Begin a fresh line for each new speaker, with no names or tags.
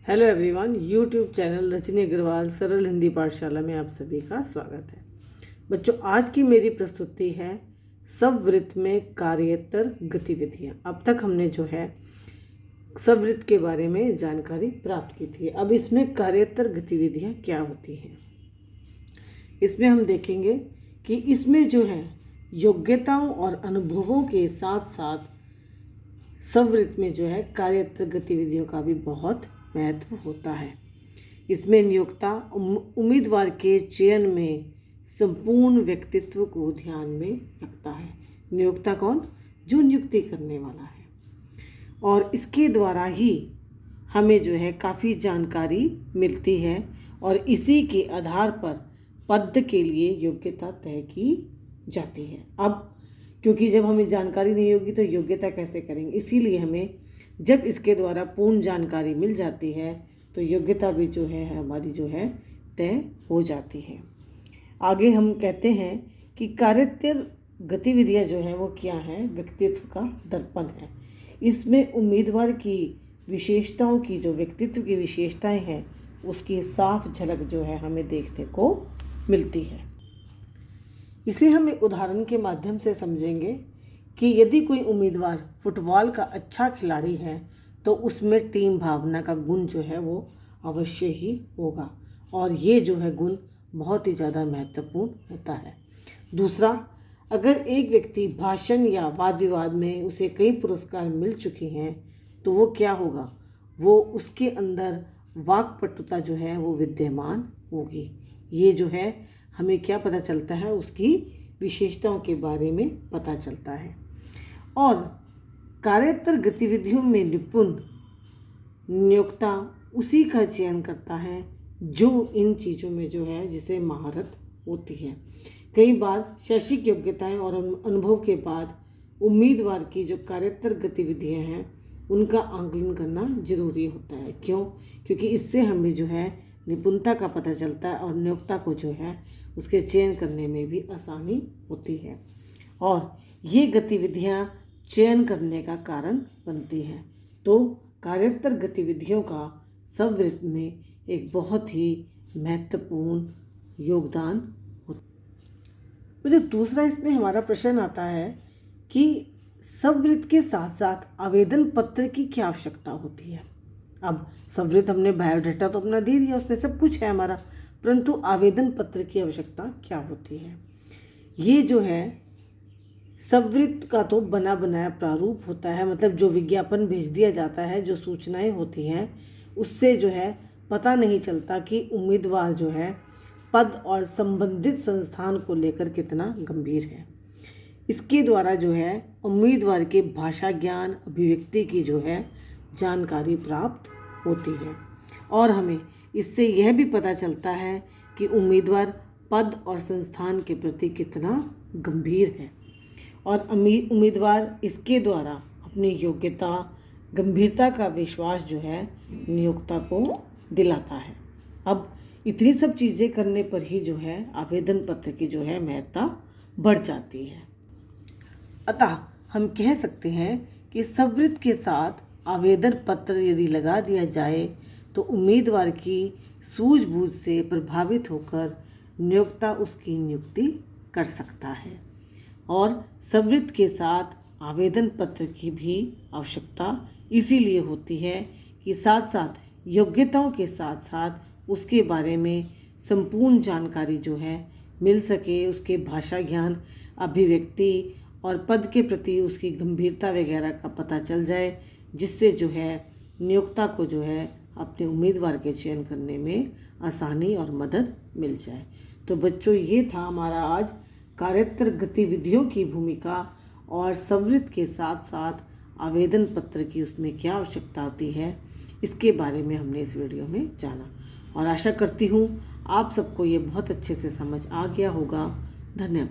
Hello everyone, YouTube channel Rajni Agarwal Saral Hindi पाठशाला में आप सभी का स्वागत है। बच्चों, आज की मेरी प्रस्तुति है स्ववृत्त में कार्येतर गतिविधियाँ। अब तक हमने जो है स्ववृत्त के बारे में जानकारी प्राप्त की थी। अब इसमें कार्येतर गतिविधियाँ क्या होती हैं, इसमें हम देखेंगे कि इसमें जो है योग्यताओं और अनुभवों के साथ साथ स्ववृत्त में जो है कार्येतर गतिविधियों का भी बहुत महत्व होता है। इसमें नियोक्ता उम्मीदवार के चयन में संपूर्ण व्यक्तित्व को ध्यान में रखता है। नियोक्ता कौन? जो नियुक्ति करने वाला है। और इसके द्वारा ही हमें जो है काफ़ी जानकारी मिलती है और इसी के आधार पर पद के लिए योग्यता तय की जाती है। अब क्योंकि जब हमें जानकारी नहीं होगी तो योग्यता कैसे करेंगे, इसीलिए हमें जब इसके द्वारा पूर्ण जानकारी मिल जाती है तो योग्यता भी जो है हमारी जो है तय हो जाती है। आगे हम कहते हैं कि कार्येतर गतिविधियां जो है वो क्या है? व्यक्तित्व का दर्पण है। इसमें उम्मीदवार की विशेषताओं की जो व्यक्तित्व की विशेषताएं हैं उसकी साफ झलक जो है हमें देखने को मिलती है। इसे हम एक उदाहरण के माध्यम से समझेंगे कि यदि कोई उम्मीदवार फुटबॉल का अच्छा खिलाड़ी है तो उसमें टीम भावना का गुण जो है वो अवश्य ही होगा और ये जो है गुण बहुत ही ज़्यादा महत्वपूर्ण होता है। दूसरा, अगर एक व्यक्ति भाषण या वाद विवाद में उसे कई पुरस्कार मिल चुके हैं तो वो क्या होगा? वो उसके अंदर वाक्पटुता जो है वो विद्यमान होगी। ये जो है हमें क्या पता चलता है? उसकी विशेषताओं के बारे में पता चलता है। और कार्येतर गतिविधियों में निपुण नियोक्ता उसी का चयन करता है जो इन चीज़ों में जो है जिसे महारत होती है। कई बार शैक्षिक योग्यताएं और अनुभव के बाद उम्मीदवार की जो कार्येतर गतिविधियां हैं उनका आंकलन करना जरूरी होता है। क्यों? क्योंकि इससे हमें जो है निपुणता का पता चलता है और नियोक्ता को जो है उसके चयन करने में भी आसानी होती है और ये गतिविधियां चयन करने का कारण बनती हैं। तो कार्येतर गतिविधियों का स्ववृत्त में एक बहुत ही महत्वपूर्ण योगदान होता है। तो जो दूसरा इसमें हमारा प्रश्न आता है कि स्ववृत्त के साथ साथ आवेदन पत्र की क्या आवश्यकता होती है। अब स्ववृत्त हमने बायोडाटा तो अपना दे दिया, उसमें सब कुछ है हमारा, परंतु आवेदन पत्र की आवश्यकता क्या होती है? ये जो है स्ववृत्त का तो बना बनाया प्रारूप होता है, मतलब जो विज्ञापन भेज दिया जाता है, जो सूचनाएं होती हैं उससे जो है पता नहीं चलता कि उम्मीदवार जो है पद और संबंधित संस्थान को लेकर कितना गंभीर है। इसके द्वारा जो है उम्मीदवार के भाषा ज्ञान, अभिव्यक्ति की जो है जानकारी प्राप्त होती है और हमें इससे यह भी पता चलता है कि उम्मीदवार पद और संस्थान के प्रति कितना गंभीर है और उम्मीदवार इसके द्वारा अपनी योग्यता, गंभीरता का विश्वास जो है नियोक्ता को दिलाता है। अब इतनी सब चीज़ें करने पर ही जो है आवेदन पत्र की जो है महत्ता बढ़ जाती है। अतः हम कह सकते हैं कि स्ववृत्त के साथ आवेदन पत्र यदि लगा दिया जाए तो उम्मीदवार की सूझबूझ से प्रभावित होकर नियोक्ता उसकी नियुक्ति कर सकता है और स्ववृत्त के साथ आवेदन पत्र की भी आवश्यकता इसीलिए होती है कि साथ साथ योग्यताओं के साथ साथ उसके बारे में संपूर्ण जानकारी जो है मिल सके, उसके भाषा ज्ञान, अभिव्यक्ति और पद के प्रति उसकी गंभीरता वगैरह का पता चल जाए, जिससे जो है नियोक्ता को जो है अपने उम्मीदवार के चयन करने में आसानी और मदद मिल जाए। तो बच्चों, ये था हमारा आज कार्येतर गतिविधियों की भूमिका और स्ववृत्त के साथ साथ आवेदन पत्र की उसमें क्या आवश्यकता होती है, इसके बारे में हमने इस वीडियो में जाना और आशा करती हूँ आप सबको ये बहुत अच्छे से समझ आ गया होगा। धन्यवाद।